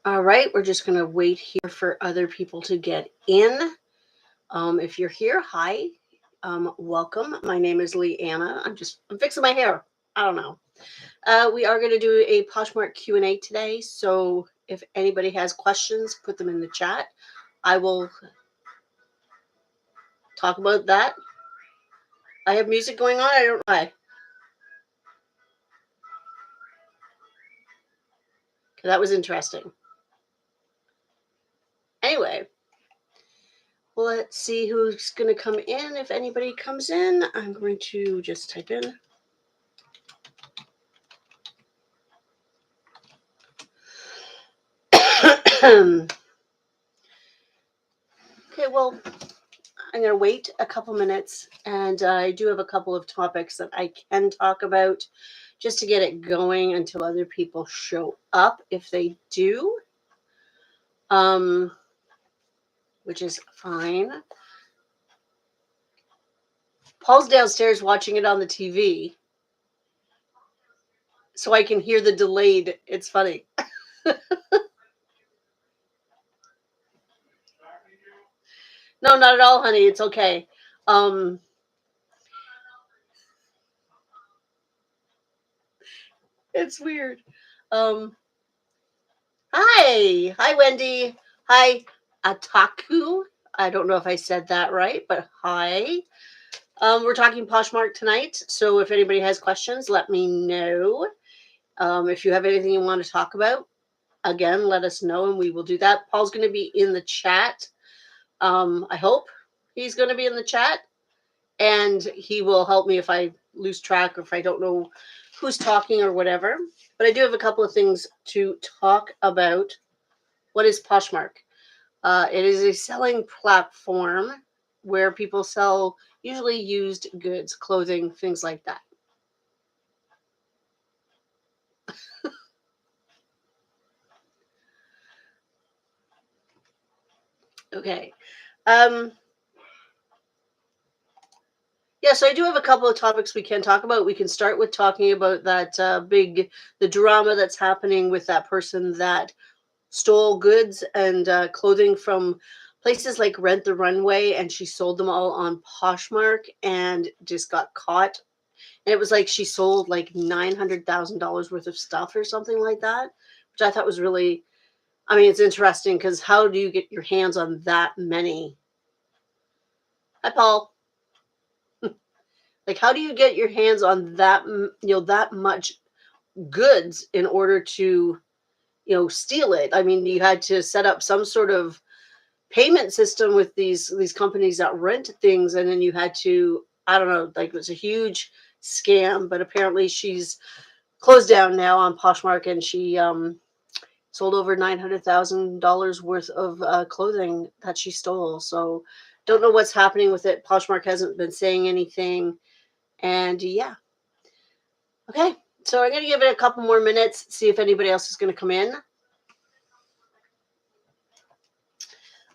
All right, we're just going to wait here for other people to get in. If you're here, hi, welcome. My name is Leanna. I'm fixing my hair. I don't know. We are going to do a Poshmark Q&A today. So if anybody has questions, put them in the chat. I will talk about that. I have music going on. I don't know why. That was interesting. Anyway, let's see who's going to come in. If anybody comes in, I'm going to just type in. Okay, well, I'm going to wait a couple minutes, and I do have a couple of topics that I can talk about just to get it going until other people show up, if they do, which is fine. Paul's downstairs watching it on the TV, so I can hear the delayed. It's funny. No, not at all, honey. It's okay. It's weird. Um, hi, Wendy. Hi, Ataku. I don't know if I said that right, but hi. We're talking Poshmark tonight, so if anybody has questions, let me know. If you have anything you want to talk about, again, let us know, and we will do that. Paul's going to be in the chat. I hope he's going to be in the chat, and he will help me if I lose track or if I don't know who's talking or whatever. But I do have a couple of things to talk about. What is Poshmark? It is a selling platform where people sell usually used goods, clothing, things like that. Okay. Yeah, so I do have a couple of topics we can talk about. We can start with talking about that the drama that's happening with that person that stole goods and clothing from places like Rent the Runway, and she sold them all on Poshmark and just got caught. And it was like she sold like $900,000 worth of stuff or something like that, which I thought was really, I mean, it's interesting because how do you get your hands on that many? Hi, Paul. Like, how do you get your hands on that, that much goods in order to, steal it? I mean, you had to set up some sort of payment system with these companies that rent things, and then you had to, I don't know, like it was a huge scam. But apparently she's closed down now on Poshmark, and she sold over $900,000 worth of clothing that she stole. So don't know what's happening with it. Poshmark hasn't been saying anything. And yeah. Okay. So I'm going to give it a couple more minutes, see if anybody else is going to come in.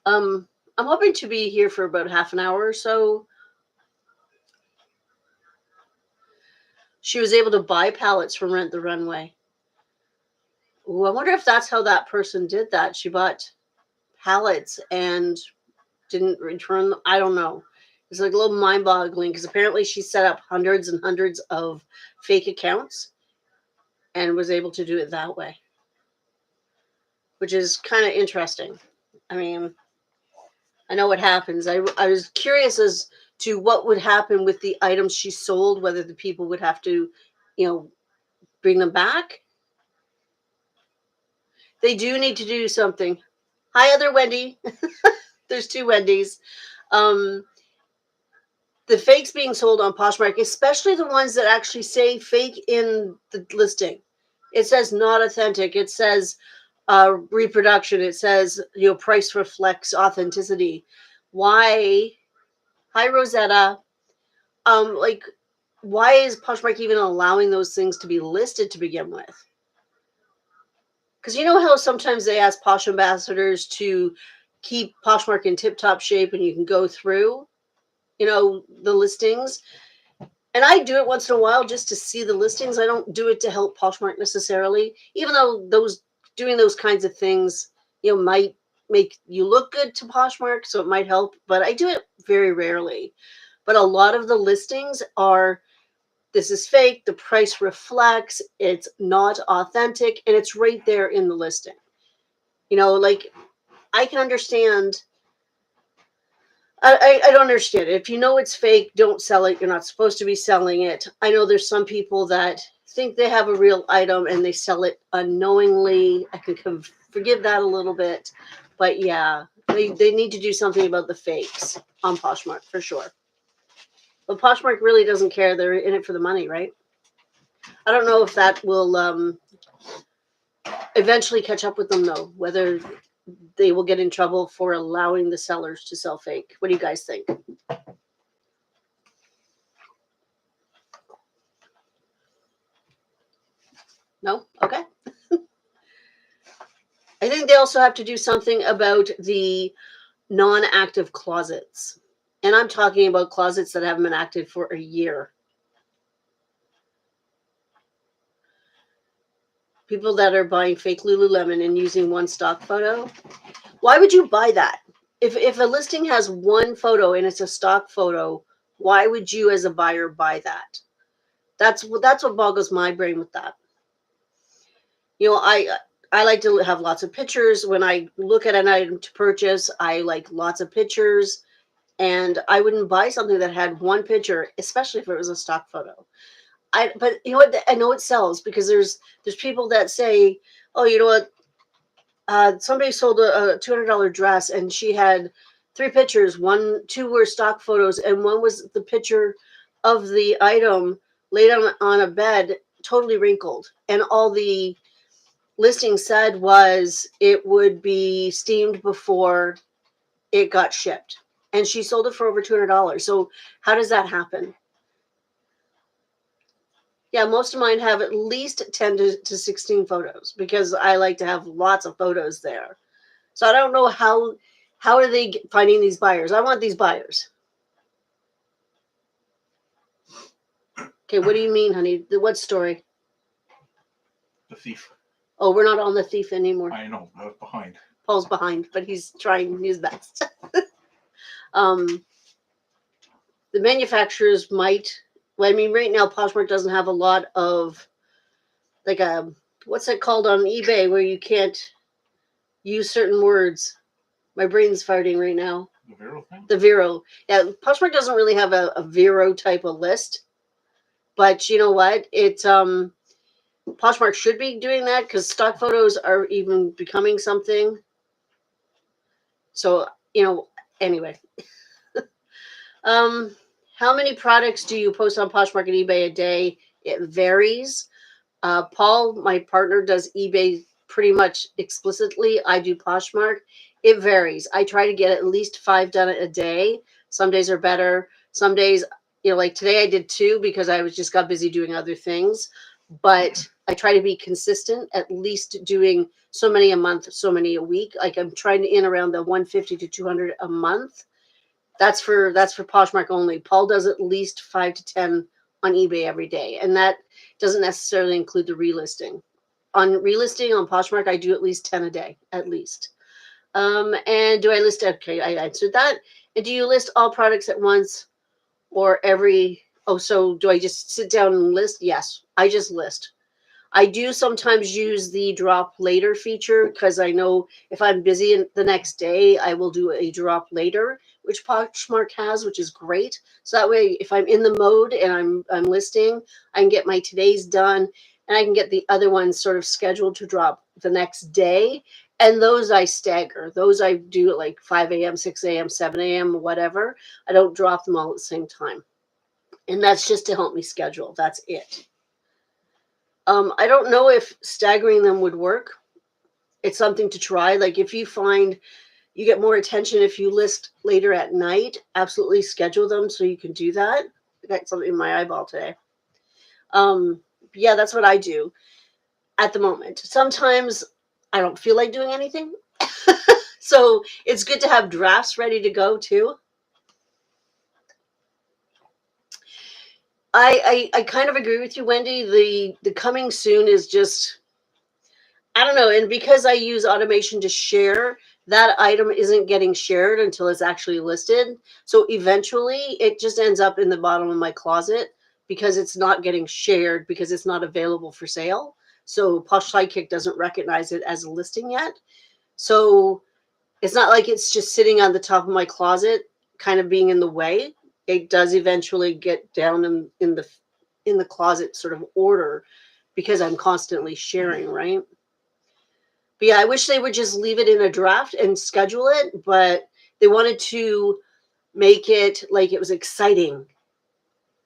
I'm hoping to be here for about half an hour or so. She was able to buy pallets from Rent the Runway. Ooh, I wonder if that's how that person did that. She bought pallets and didn't return them. I don't know. It's like a little mind-boggling because apparently she set up hundreds and hundreds of fake accounts and was able to do it that way, which is kind of interesting. I mean, I know what happens. I was curious as to what would happen with the items she sold, whether the people would have to, bring them back. They do need to do something. Hi, other Wendy. There's two Wendy's. The fakes being sold on Poshmark, especially the ones that actually say fake in the listing. It says not authentic. It says reproduction. It says, price reflects authenticity. Why? Hi, Rosetta. Why is Poshmark even allowing those things to be listed to begin with? Because you know how sometimes they ask Posh ambassadors to keep Poshmark in tip-top shape and you can go through, the listings. And I do it once in a while just to see the listings. I don't do it to help Poshmark necessarily, even though those doing those kinds of things, might make you look good to Poshmark, so it might help. But I do it very rarely. But a lot of the listings are, this is fake, the price reflects, it's not authentic, and it's right there in the listing. Like, I can understand. I don't understand it. If you know it's fake, don't sell it. You're not supposed to be selling it. I know there's some people that think they have a real item and they sell it unknowingly. I can forgive that a little bit. But yeah, they need to do something about the fakes on Poshmark for sure. But Poshmark really doesn't care. They're in it for the money, right? I don't know if that will eventually catch up with them, though, whether they will get in trouble for allowing the sellers to sell fake. What do you guys think? No? Okay. I think they also have to do something about the non-active closets. And I'm talking about closets that haven't been active for a year. People that are buying fake Lululemon and using one stock photo. Why would you buy that? If a listing has one photo and it's a stock photo, why would you as a buyer buy that? That's what boggles my brain with that. I like to have lots of pictures. When I look at an item to purchase, I like lots of pictures, and I wouldn't buy something that had one picture, especially if it was a stock photo. But you know what? I know it sells because there's people that say, oh, you know what? Somebody sold a $200 dress, and she had 3 pictures. Two were stock photos, and one was the picture of the item laid on a bed, totally wrinkled, and all the listing said was it would be steamed before it got shipped, and she sold it for over $200. So how does that happen? Yeah, most of mine have at least 10 to 16 photos because I like to have lots of photos there. So I don't know how are they finding these buyers. I want these buyers. Okay, what do you mean, honey? What story? The thief. Oh, we're not on the thief anymore. I know, I was behind. Paul's behind, but he's trying his best. The manufacturers might. Well, I mean, right now Poshmark doesn't have a lot of like what's it called on eBay where you can't use certain words. My brain's farting right now. The Vero thing? The Vero. Yeah, Poshmark doesn't really have a Vero type of list. But you know what? Poshmark should be doing that because stock photos are even becoming something. So, anyway. How many products do you post on Poshmark and eBay a day? It varies. Paul, my partner, does eBay pretty much explicitly. I do Poshmark. It varies. I try to get at least 5 done a day. Some days are better. Some days, like today I did 2 because I just got busy doing other things. But I try to be consistent, at least doing so many a month, so many a week. Like I'm trying to in around the 150 to 200 a month. That's for Poshmark only. Paul does at least 5 to 10 on eBay every day, and that doesn't necessarily include the relisting. On relisting on Poshmark, I do at least 10 a day, at least. And do I list? Okay, I answered that. And do you list all products at once or every? Oh, so do I just sit down and list? Yes, I just list. I do sometimes use the drop later feature because I know if I'm busy the next day, I will do a drop later, which Poshmark has, which is great. So that way, if I'm in the mode and I'm listing, I can get my today's done, and I can get the other ones sort of scheduled to drop the next day. And those I stagger. Those I do at like 5 a.m., 6 a.m., 7 a.m., whatever. I don't drop them all at the same time. And that's just to help me schedule. That's it. I don't know if staggering them would work. It's something to try. Like if you find you get more attention if you list later at night, absolutely schedule them so you can do that. I got something in my eyeball today. Yeah, that's what I do at the moment. Sometimes I don't feel like doing anything. So it's good to have drafts ready to go too. I kind of agree with you, Wendy. The coming soon is just, I don't know. And because I use automation to share, that item isn't getting shared until it's actually listed. So eventually it just ends up in the bottom of my closet because it's not getting shared because it's not available for sale. So Posh Sidekick doesn't recognize it as a listing yet. So it's not like it's just sitting on the top of my closet, kind of being in the way. It does eventually get down in the closet sort of order because I'm constantly sharing, right? But yeah, I wish they would just leave it in a draft and schedule it, but they wanted to make it like it was exciting.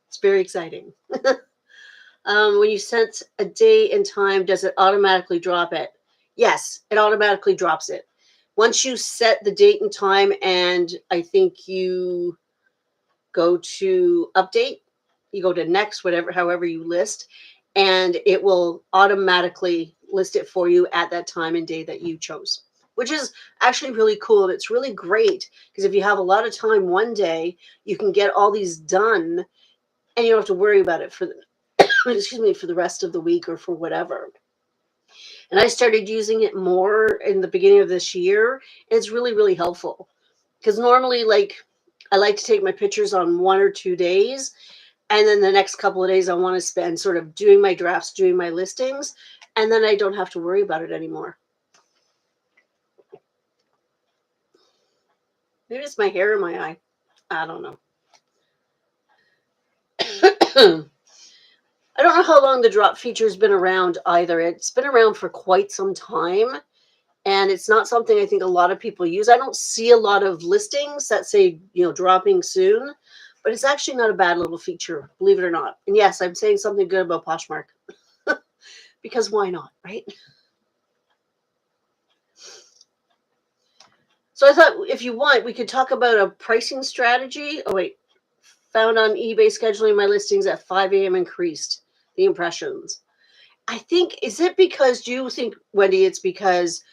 It's very exciting. When you set a day and time, does it automatically drop it? Yes, it automatically drops it. Once you set the date and time, and I think you go to update, you go to next, whatever, however you list, and it will automatically list it for you at that time and day that you chose, which is actually really cool. And it's really great because if you have a lot of time one day, you can get all these done and you don't have to worry about it for the, excuse me, for the rest of the week or for whatever. And I started using it more in the beginning of this year. And it's really, really helpful because normally, like, I like to take my pictures on 1 or 2 days. And then the next couple of days, I want to spend sort of doing my drafts, doing my listings. And then I don't have to worry about it anymore. Maybe it's my hair in my eye. I don't know. I don't know how long the drop feature has been around either. It's been around for quite some time. And it's not something I think a lot of people use. I don't see a lot of listings that say, dropping soon, but it's actually not a bad little feature, believe it or not. And yes, I'm saying something good about Poshmark because why not, right? So I thought if you want, we could talk about a pricing strategy. Oh, wait. Found on eBay scheduling my listings at 5 a.m. increased the impressions. I think, do you think, Wendy, it's because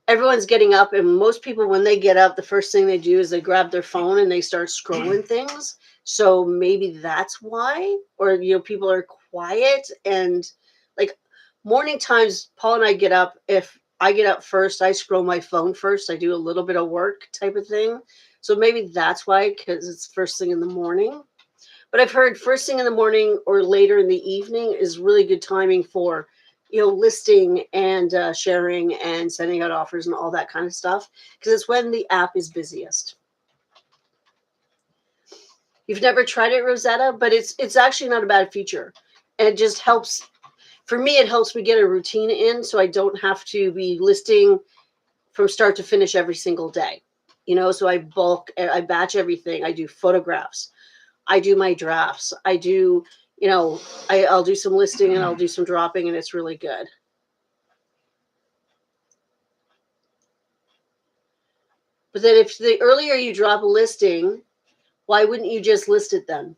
everyone's getting up, and most people, when they get up, the first thing they do is they grab their phone and they start scrolling things. So maybe that's why, or people are quiet and like morning times. Paul and I get up. If I get up first, I scroll my phone first. I do a little bit of work type of thing. So maybe that's why, because it's first thing in the morning. But I've heard first thing in the morning or later in the evening is really good timing for listing and sharing and sending out offers and all that kind of stuff, because it's when the app is busiest. You've never tried it, Rosetta, but it's actually not a bad feature. And it just helps. For me, it helps me get a routine in so I don't have to be listing from start to finish every single day. So I batch everything. I do photographs. I do my drafts. I do, I'll do some listing and I'll do some dropping, and it's really good. But then if the earlier you drop a listing, why wouldn't you just list it then?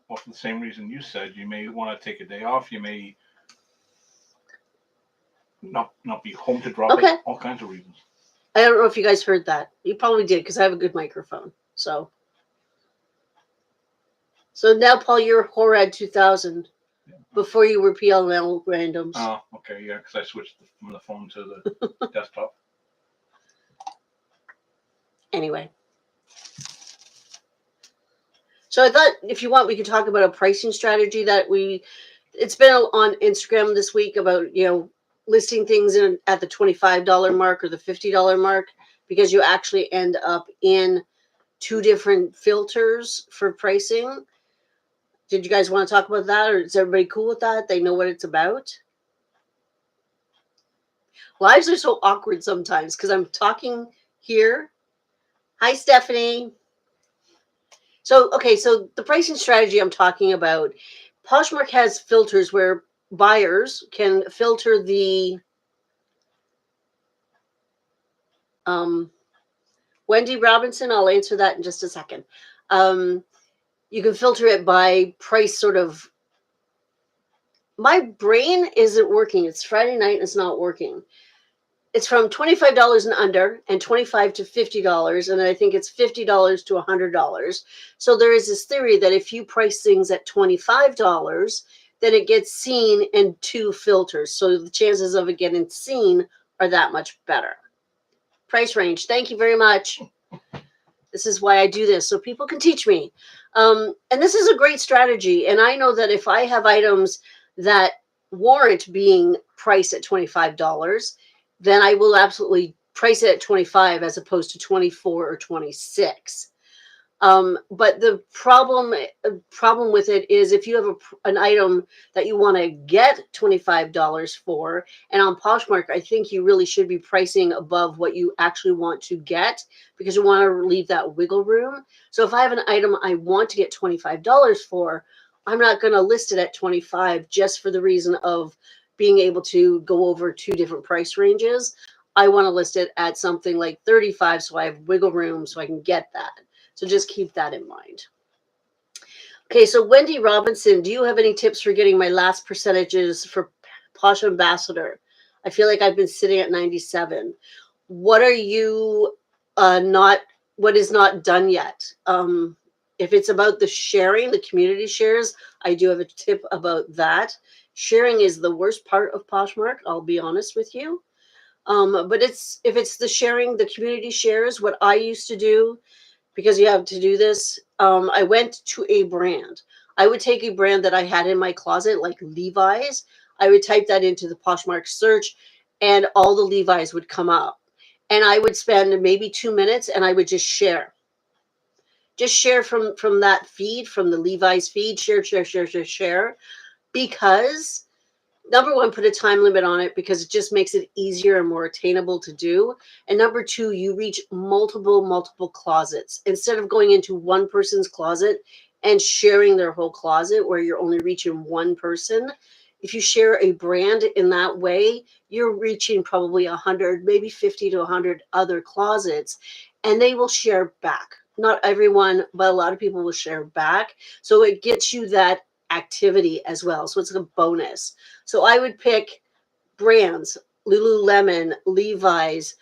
Well, for the same reason you said, you may want to take a day off. You may not be home to drop it. All kinds of reasons. I don't know if you guys heard that. You probably did because I have a good microphone. So now, Paul, you're Horad 2000. Yeah. Before you were PLL Randoms. Oh, okay, yeah, because I switched from the phone to the desktop. Anyway. So I thought if you want, we could talk about a pricing strategy that it's been on Instagram this week about, listing things at the $25 mark or the $50 mark, because you actually end up in 2 different filters for pricing. Did you guys want to talk about that, or is everybody cool with that? They know what it's about? Lives are so awkward sometimes because I'm talking here. Hi, Stephanie. So the pricing strategy I'm talking about, Poshmark has filters where buyers can filter the Wendy Robinson. I'll answer that in just a second. You can filter it by price, sort of. My brain isn't working. It's Friday night and it's not working. It's from $25 and under, and $25 to $50, and I think it's $50 to $100. So there is this theory that if you price things at $25, then it gets seen in 2 filters. So the chances of it getting seen are that much better. Price range. Thank you very much. This is why I do this, so people can teach me. And this is a great strategy. And I know that if I have items that warrant being priced at $25, then I will absolutely price it at 25 as opposed to 24 or 26. But the problem with it is if you have an item that you want to get $25 for, and on Poshmark, I think you really should be pricing above what you actually want to get because you want to leave that wiggle room. So if I have an item I want to get $25 for, I'm not going to list it at 25 just for the reason of being able to go over 2 different price ranges. I want to list it at something like 35 so I have wiggle room so I can get that. So just keep that in mind. Okay, so Wendy Robinson, do you have any tips for getting my last percentages for Posh Ambassador? I feel like I've been sitting at 97. What are you what is not done yet? If it's about the sharing, the community shares, I do have a tip about that. Sharing is the worst part of Poshmark, I'll be honest with you. But if it's the sharing, the community shares, what I used to do, because you have to do this, I went to a brand. I would take a brand that I had in my closet, like Levi's. I would type that into the Poshmark search, and all the Levi's would come up. And I would spend maybe 2 minutes, and I would just share. Just share from that feed, from the Levi's feed, share. Because number one, put a time limit on it because it just makes it easier and more attainable to do. And number two, you reach multiple closets. Instead of going into one person's closet and sharing their whole closet where you're only reaching one person, if you share a brand in that way, you're reaching probably 100, maybe 50 to 100 other closets, and they will share back. Not everyone, but a lot of people will share back. So it gets you that activity as well. So it's a bonus. So I would pick brands, Lululemon, Levi's,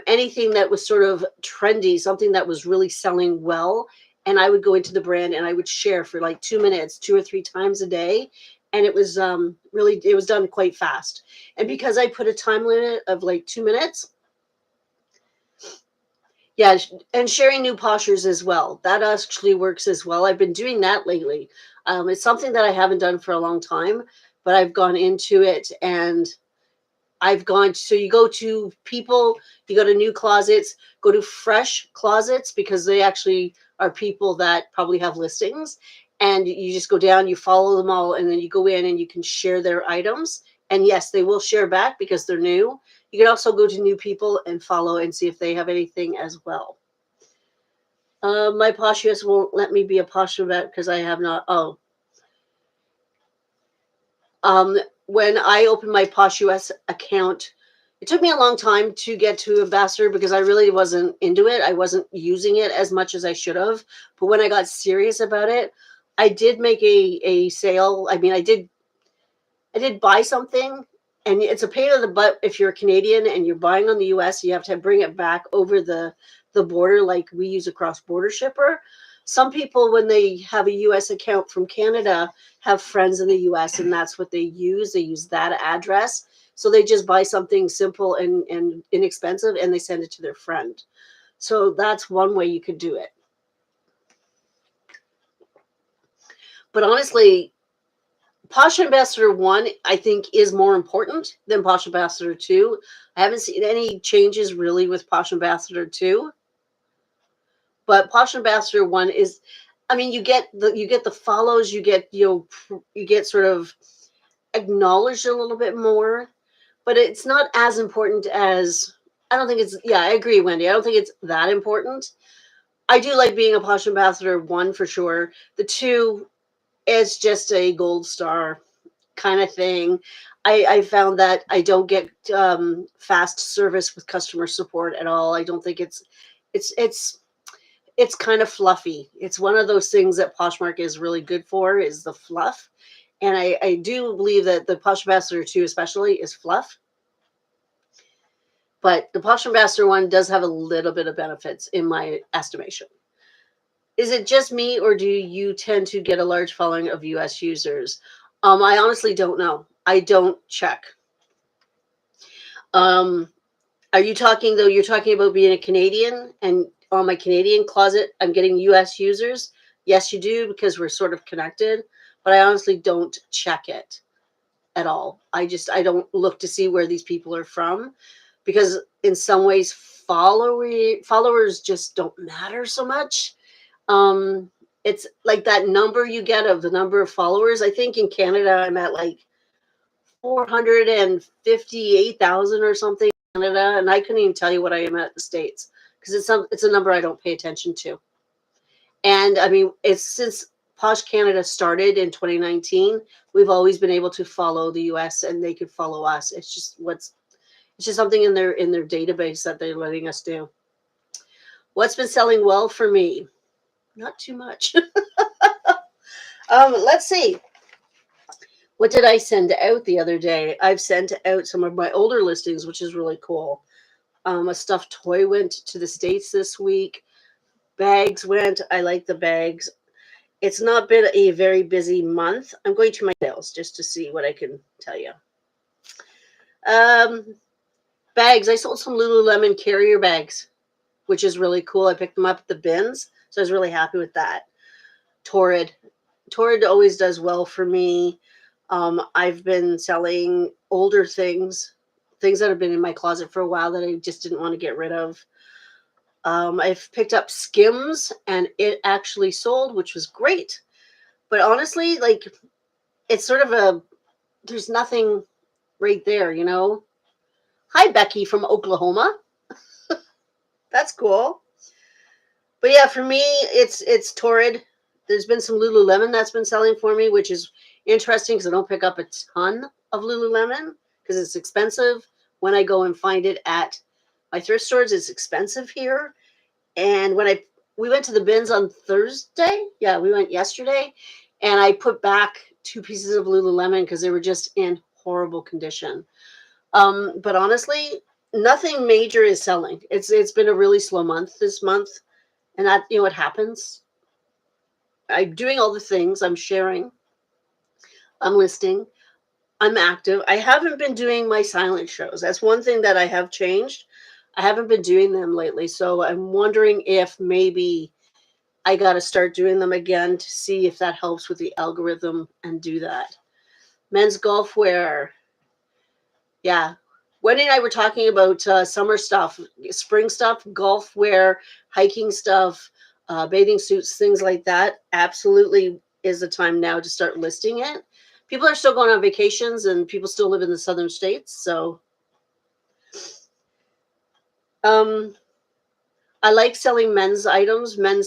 anything that was sort of trendy, something that was really selling well. And I would go into the brand and I would share for like 2 minutes, 2 or 3 times a day. And it was it was done quite fast. And because I put a time limit of like 2 minutes, yeah, and sharing new postures as well. That actually works as well. I've been doing that lately. It's something that I haven't done for a long time, but I've gone into it and so you go to people, you go to new closets, go to fresh closets because they actually are people that probably have listings. And you just go down, you follow them all, and then you go in and you can share their items. And yes, they will share back because they're new. You can also go to new people and follow and see if they have anything as well. My Posh US won't let me be a Posh vet because I have not. Oh. When I opened my Posh US account, it took me a long time to get to Ambassador because I really wasn't into it. I wasn't using it as much as I should have. But when I got serious about it, I did make a sale. I mean, I did buy something, and it's a pain in the butt if you're a Canadian and you're buying on the US. You have to bring it back over the border, like we use a cross-border shipper. Some people, when they have a US account from Canada, have friends in the US, and that's what they use. They use that address. So they just buy something simple and inexpensive, and they send it to their friend. So that's one way you could do it. But honestly, Posh Ambassador 1, I think, is more important than Posh Ambassador 2. I haven't seen any changes really with Posh Ambassador 2. But Posh Ambassador 1 is, I mean, you get the follows, you get sort of acknowledged a little bit more, but it's not as important as, I don't think it's, yeah, I agree, Wendy. I don't think it's that important. I do like being a Posh Ambassador 1 for sure. The 2 is just a gold star kind of thing. I found that I don't get fast service with customer support at all. I don't think it's kind of fluffy. It's one of those things that Poshmark is really good for, is the fluff. And I do believe that the Posh Ambassador 2 especially is fluff. But the Posh Ambassador 1 does have a little bit of benefits in my estimation. Is it just me, or do you tend to get a large following of US users? I honestly don't know. I don't check. Um, are you talking though? You're talking about being a Canadian, and on my Canadian closet, I'm getting U.S. users. Yes, you do, because we're sort of connected. But I honestly don't check it at all. I don't look to see where these people are from, because in some ways followers just don't matter so much. Um, it's like that number you get of the number of followers. I think in Canada I'm at like 458,000 or something in Canada, and I couldn't even tell you what I am at the States, because it's a number I don't pay attention to. And I mean, it's since Posh Canada started in 2019, we've always been able to follow the US and they could follow us. It's just something in their database that they're letting us do. What's been selling well for me? Not too much. Let's see. What did I send out the other day? I've sent out some of my older listings, which is really cool. A stuffed toy went to the States this week. Bags went. I like the bags. It's not been a very busy month. I'm going to my sales just to see what I can tell you. Um, Bags. I sold some Lululemon carrier bags, which is really cool. I picked them up at the bins, so I was really happy with that. Torrid. Torrid always does well for me. I've been selling older things that have been in my closet for a while that I just didn't want to get rid of. I've picked up Skims, and it actually sold, which was great. But honestly, like, it's sort of there's nothing right there, you know? Hi, Becky from Oklahoma. That's cool. But yeah, for me, it's Torrid. There's been some Lululemon that's been selling for me, which is interesting because I don't pick up a ton of Lululemon because it's expensive. When I go and find it at my thrift stores, it's expensive here. And we went to the bins on Thursday. Yeah, we went yesterday, and I put back 2 pieces of Lululemon because they were just in horrible condition. But honestly, nothing major is selling. It's been a really slow month this month, and that, you know, what happens. I'm doing all the things. I'm sharing. I'm listing. I'm active. I haven't been doing my silent shows. That's one thing that I have changed. I haven't been doing them lately, so I'm wondering if maybe I got to start doing them again to see if that helps with the algorithm and do that. Men's golf wear. Yeah. Wendy and I were talking about summer stuff, spring stuff, golf wear, hiking stuff, bathing suits, things like that. Absolutely is the time now to start listing it. People are still going on vacations and people still live in the southern states. So I like selling men's items. Men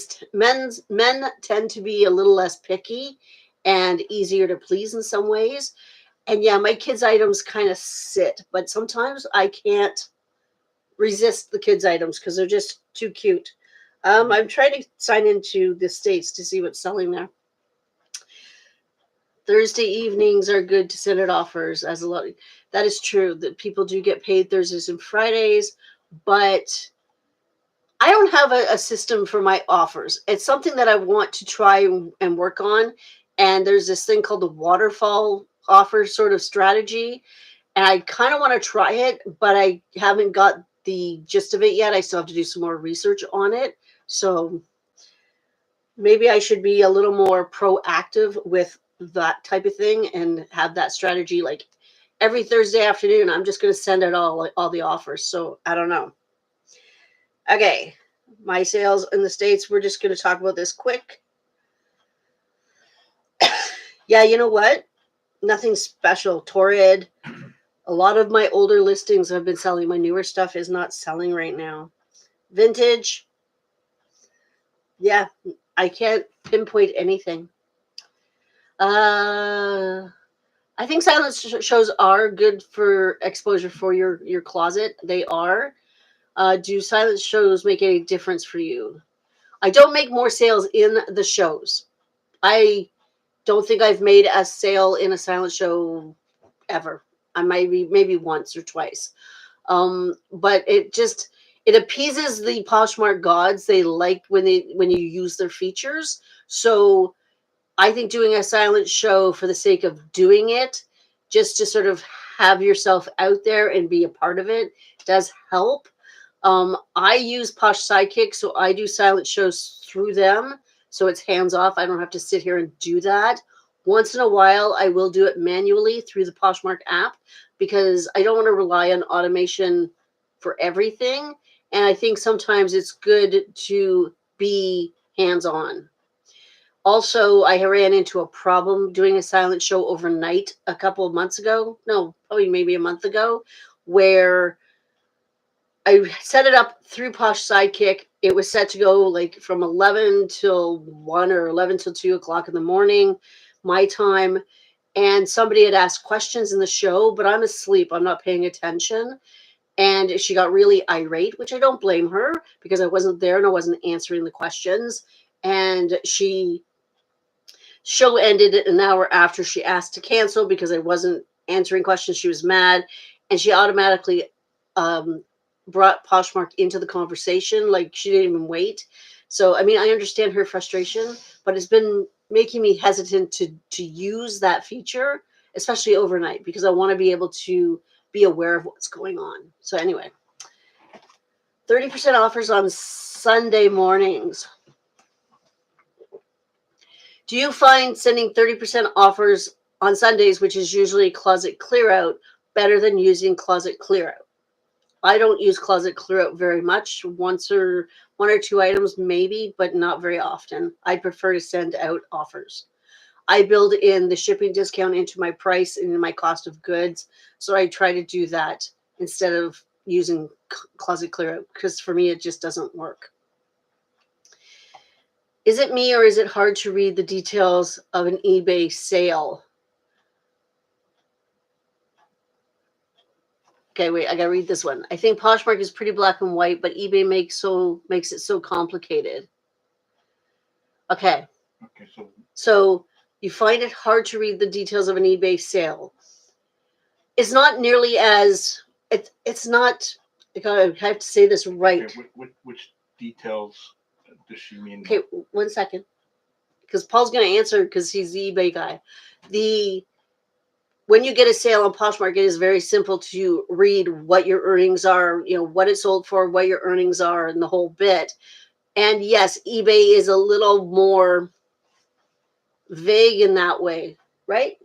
tend to be a little less picky and easier to please in some ways. And yeah, my kids' items kind of sit, but sometimes I can't resist the kids' items because they're just too cute. I'm trying to sign into the States to see what's selling there. Thursday evenings are good to send out offers as a lot. That is true that people do get paid Thursdays and Fridays, but I don't have a system for my offers. It's something that I want to try and work on. And there's this thing called the waterfall offer sort of strategy. And I kind of want to try it, but I haven't got the gist of it yet. I still have to do some more research on it. So maybe I should be a little more proactive with that type of thing and have that strategy like every Thursday afternoon. I'm just going to send out all the offers. So I don't know. Okay, my sales in the States, we're just going to talk about this quick. Yeah, you know what? Nothing special. Torrid. A lot of my older listings have been selling. My newer stuff is not selling right now. Vintage. Yeah, I can't pinpoint anything. I think silent shows are good for exposure for your closet. They are. Do silent shows make any difference for you? I don't make more sales in the shows. I don't think I've made a sale in a silent show ever. I maybe once or twice. But it appeases the Poshmark gods. They like when you use their features. So I think doing a silent show for the sake of doing it, just to sort of have yourself out there and be a part of it, does help. I use Posh Sidekick, so I do silent shows through them. So it's hands off. I don't have to sit here and do that. Once in a while, I will do it manually through the Poshmark app because I don't want to rely on automation for everything. And I think sometimes it's good to be hands on. Also, I ran into a problem doing a silent show overnight a couple of months ago. No, probably maybe a month ago, where I set it up through Posh Sidekick. It was set to go like from 11 till 1 or 11 till 2 o'clock in the morning, my time. And somebody had asked questions in the show, but I'm asleep. I'm not paying attention. And she got really irate, which I don't blame her because I wasn't there and I wasn't answering the questions. And show ended an hour after she asked to cancel because I wasn't answering questions. She was mad, and she automatically brought Poshmark into the conversation. Like she didn't even wait. So I mean, I understand her frustration, but it's been making me hesitant to use that feature, especially overnight, because I want to be able to be aware of what's going on. So anyway, 30% offers on Sunday mornings. Do you find sending 30% offers on Sundays, which is usually closet clear out, better than using closet clear out? I don't use closet clear out very much. One or two items maybe, but not very often. I prefer to send out offers. I build in the shipping discount into my price and in my cost of goods. So I try to do that instead of using closet clear out because for me, it just doesn't work. Is it me or is it hard to read the details of an eBay sale? Okay, wait, I gotta read this one. I think Poshmark is pretty black and white, but eBay makes it so complicated. Okay. Okay, so you find it hard to read the details of an eBay sale. It's not nearly as it's not. I have to say this right. Okay, which details does she mean? Okay, 1 second, because Paul's going to answer because he's the eBay guy. When you get a sale on Poshmark, it is very simple to read what your earnings are, what it sold for, what your earnings are, and the whole bit. And yes, eBay is a little more vague in that way, right?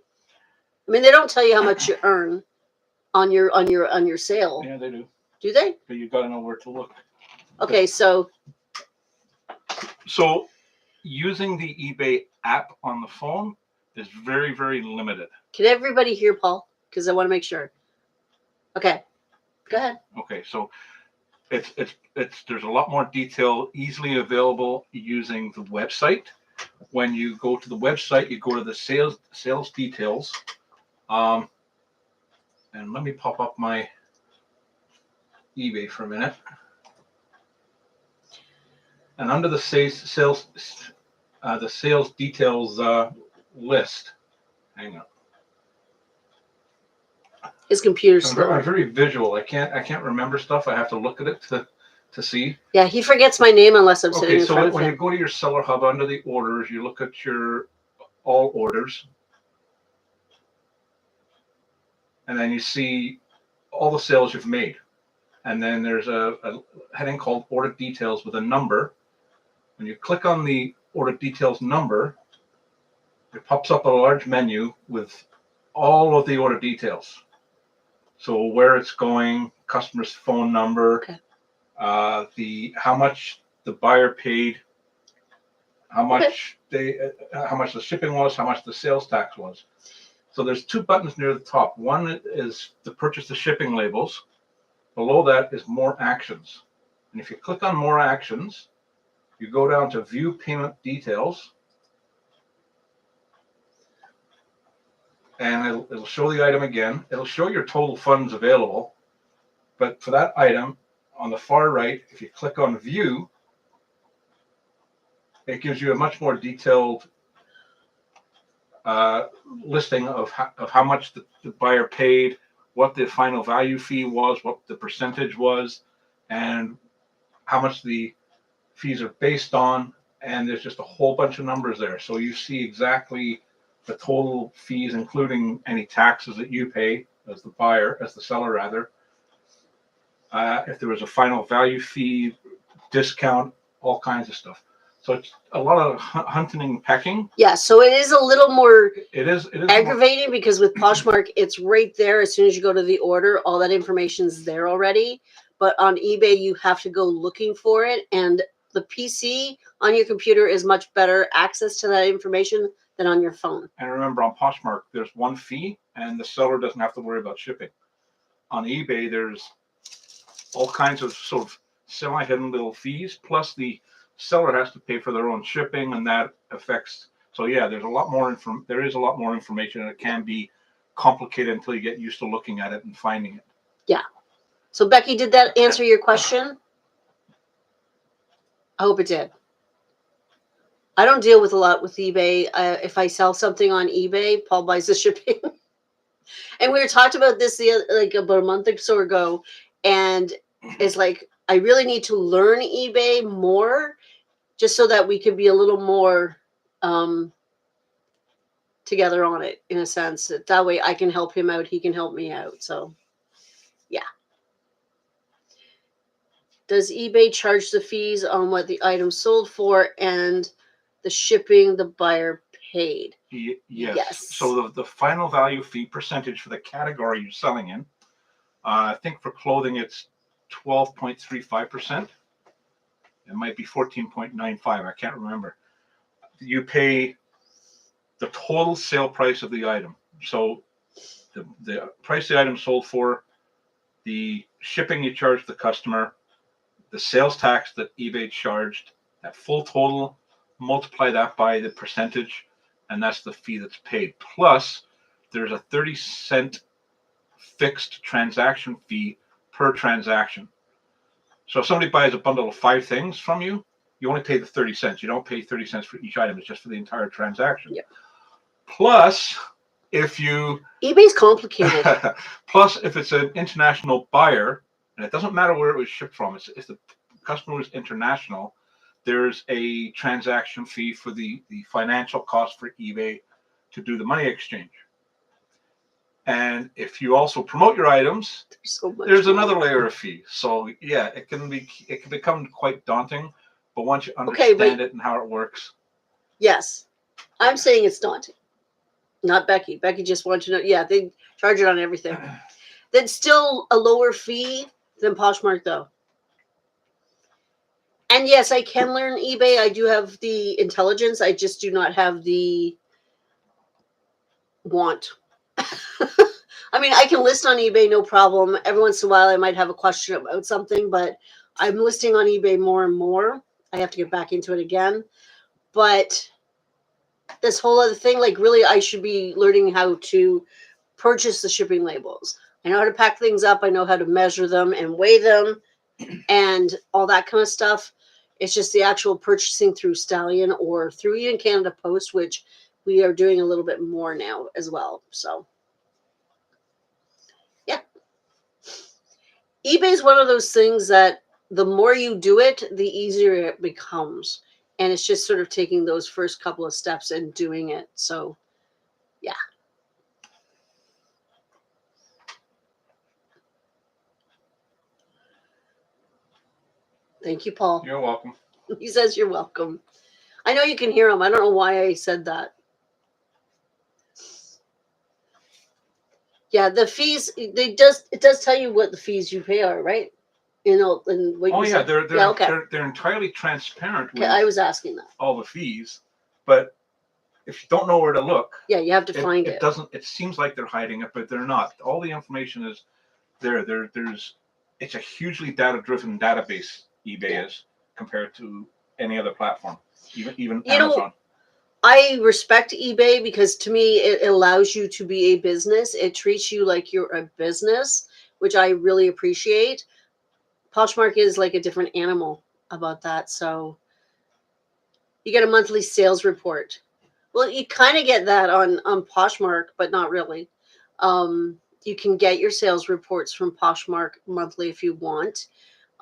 I mean, they don't tell you how much you earn on your sale. Yeah, they do. Do they? But you got to know where to look. Okay, so using the eBay app on the phone is very, very limited. Can everybody hear Paul? Because I want to make sure. Okay, go ahead. Okay, so it's there's a lot more detail easily available using the website. When you go to the website, you go to the sales details. And let me pop up my eBay for a minute. And under the sales details list, hang on. His computer's slow. I'm very visual. I can't remember stuff. I have to look at it to see. Yeah, he forgets my name unless I'm sitting in front of him. Okay, so when you go to your Seller Hub under the orders, you look at your all orders, and then you see all the sales you've made. And then there's a heading called Order Details with a number. When you click on the Order Details number, it pops up a large menu with all of the order details. So where it's going, customer's phone number, okay. How much the buyer paid, how much how much the shipping was, how much the sales tax was. So there's two buttons near the top. One is to purchase the shipping labels. Below that is more actions. And if you click on more actions, you go down to view payment details. And it'll show the item again. It'll show your total funds available. But for that item, on the far right, if you click on view, it gives you a much more detailed listing of how much the buyer paid, what the final value fee was, what the percentage was, and how much the fees are based on, and there's just a whole bunch of numbers there. So you see exactly the total fees, including any taxes that you pay as the buyer, as the seller rather. If there was a final value fee, discount, all kinds of stuff. So it's a lot of hunting and pecking. Yeah, so it is a little more It is aggravating because with Poshmark, it's right there as soon as you go to the order. All that information's there already. But on eBay, you have to go looking for it. And the PC on your computer is much better access to that information than on your phone. And remember, on Poshmark, there's one fee, and the seller doesn't have to worry about shipping. On eBay, there's all kinds of sort of semi-hidden little fees, plus the seller has to pay for their own shipping, and that affects. So yeah, there is a lot more information, and it can be complicated until you get used to looking at it and finding it. Yeah. So Becky, did that answer your question? I hope it did. I don't deal with a lot with eBay. If I sell something on eBay, Paul buys the shipping. And we were talked about this about a month or so ago, and it's like I really need to learn eBay more, just so that we could be a little more together on it, in a sense. That way I can help him out, he can help me out. So, yeah. Does eBay charge the fees on what the item sold for and the shipping the buyer paid? Yes. So the final value fee percentage for the category you're selling in, I think for clothing it's 12.35%. It might be 14.95. I can't remember. You pay the total sale price of the item. So the price the item sold for, the shipping you charge the customer, the sales tax that eBay charged, that full total, multiply that by the percentage, and that's the fee that's paid. Plus, there's a 30-cent fixed transaction fee per transaction. So if somebody buys a bundle of 5 things from you, you only pay the 30 cents. You don't pay 30 cents for each item. It's just for the entire transaction. Yep. Plus, if you... eBay's complicated. Plus, if it's an international buyer, and it doesn't matter where it was shipped from, if the customer is international, there's a transaction fee for the financial cost for eBay to do the money exchange. And if you also promote your items, there's another layer of fee. So yeah, it can become quite daunting, but once you understand it and how it works. Yes, I'm saying it's daunting. Not Becky. Becky just wants to know. Yeah, they charge it on everything. That's still a lower fee than Poshmark, though. And yes, I can learn eBay. I do have the intelligence. I just do not have the want. I mean, I can list on eBay, no problem. Every once in a while, I might have a question about something, but I'm listing on eBay more and more. I have to get back into it again. But this whole other thing, like really, I should be learning how to purchase the shipping labels. I know how to pack things up. I know how to measure them and weigh them and all that kind of stuff. It's just the actual purchasing through Stallion or through even Canada Post, which we are doing a little bit more now as well. So, yeah. eBay is one of those things that the more you do it, the easier it becomes. And it's just sort of taking those first couple of steps and doing it. So, yeah. Thank you, Paul. You're welcome. He says you're welcome. I know you can hear him. I don't know why I said that. Yeah, the fees, it does tell you what the fees you pay are, right? You know, and what you said. They're entirely transparent with I was asking that. all the fees, but if you don't know where to look, yeah, you have to find it. It seems like they're hiding it, but they're not. All the information is there. It's a hugely data-driven database. eBay is compared to any other platform, even Amazon. I respect eBay because to me it allows you to be a business. It treats you like you're a business, which I really appreciate. Poshmark is like a different animal about that. So you get a monthly sales report. Well, you kind of get that on Poshmark, but not really. You can get your sales reports from Poshmark monthly if you want.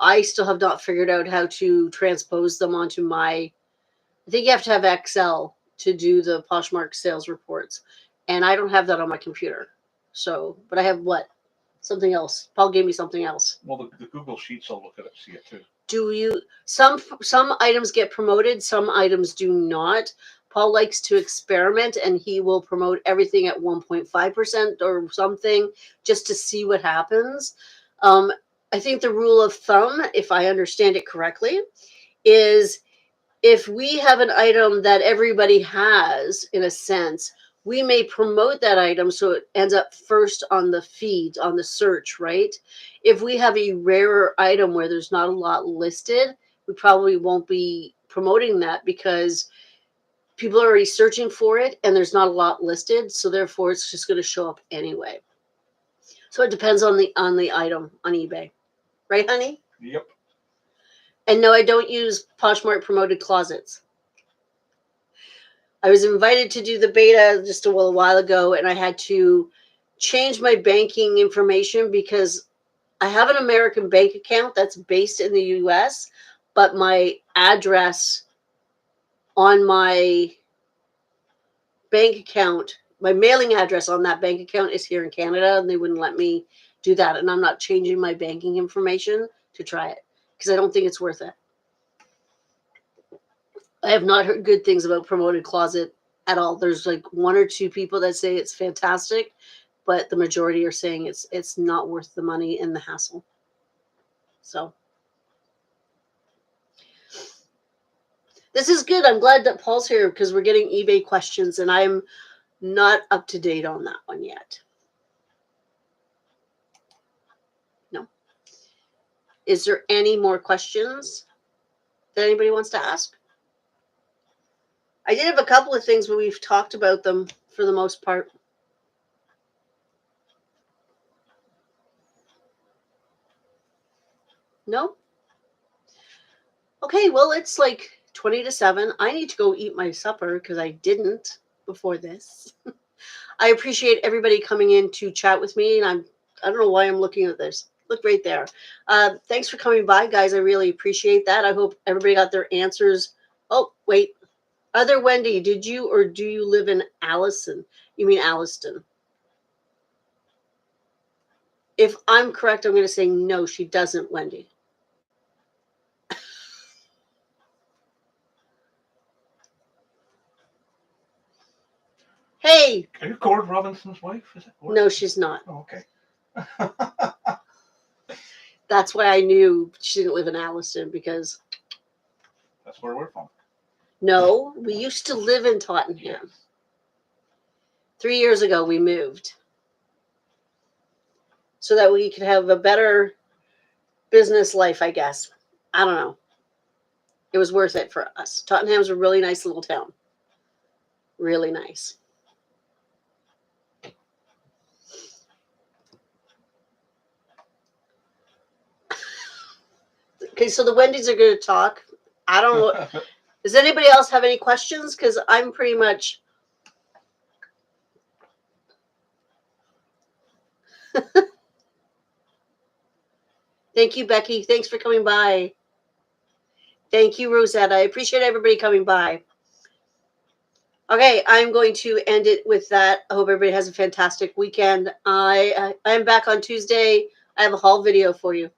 I still have not figured out how to transpose them onto my I think you have to have Excel to do the Poshmark sales reports, and I don't have that on my computer. So, but I have what? Something else. Paul gave me something else. Well, the Google Sheets will look at it, see it too. Do you? Some items get promoted, some items do not. Paul likes to experiment, and he will promote everything at 1.5% or something just to see what happens. I think the rule of thumb, if I understand it correctly, is if we have an item that everybody has, in a sense, we may promote that item so it ends up first on the feed, on the search, right? If we have a rarer item where there's not a lot listed, we probably won't be promoting that because people are already searching for it and there's not a lot listed. So therefore it's just going to show up anyway. So it depends on the item on eBay. Right, honey? Yep. And no, I don't use Poshmark promoted closets. I was invited to do the beta just a little while ago, and I had to change my banking information because I have an American bank account that's based in the US, but my address on my bank account, my mailing address on that bank account is here in Canada, and they wouldn't let me do that. And I'm not changing my banking information to try it because I don't think it's worth it. I have not heard good things about Promoted Closet at all. There's like one or two people that say it's fantastic, but the majority are saying it's not worth the money and the hassle. So this is good. I'm glad that Paul's here because we're getting eBay questions, and I'm not up to date on that one yet. No. Is there any more questions that anybody wants to ask? I did have a couple of things, but we've talked about them for the most part. No? Okay, well, it's like 20 to 7. I need to go eat my supper because I didn't before this. I appreciate everybody coming in to chat with me, and I don't know why I'm looking at this. Look right there. Thanks for coming by, guys. I really appreciate that. I hope everybody got their answers. Oh, wait. Other Wendy, did you or do you live in Allison? You mean Alliston? If I'm correct, I'm going to say no, she doesn't, Wendy. Hey! Are you Gord Robinson's wife? Is it Gord? No, she's not. Oh, okay. That's why I knew she didn't live in Alliston because... That's where we're from. No, we used to live in Tottenham. 3 years ago, we moved so that we could have a better business life, I guess. I don't know. It was worth it for us. Tottenham's a really nice little town. Really nice. Okay, so the Wendy's are going to talk. I don't know. Does anybody else have any questions? Because I'm pretty much... Thank you, Becky. Thanks for coming by. Thank you, Rosetta. I appreciate everybody coming by. Okay, I'm going to end it with that. I hope everybody has a fantastic weekend. I'm back on Tuesday. I have a haul video for you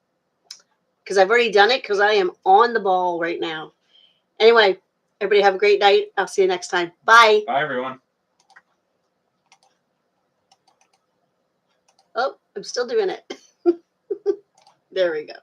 because I've already done it because I am on the ball right now. Anyway, everybody have a great night. I'll see you next time. Bye. Bye, everyone. Oh, I'm still doing it. There we go.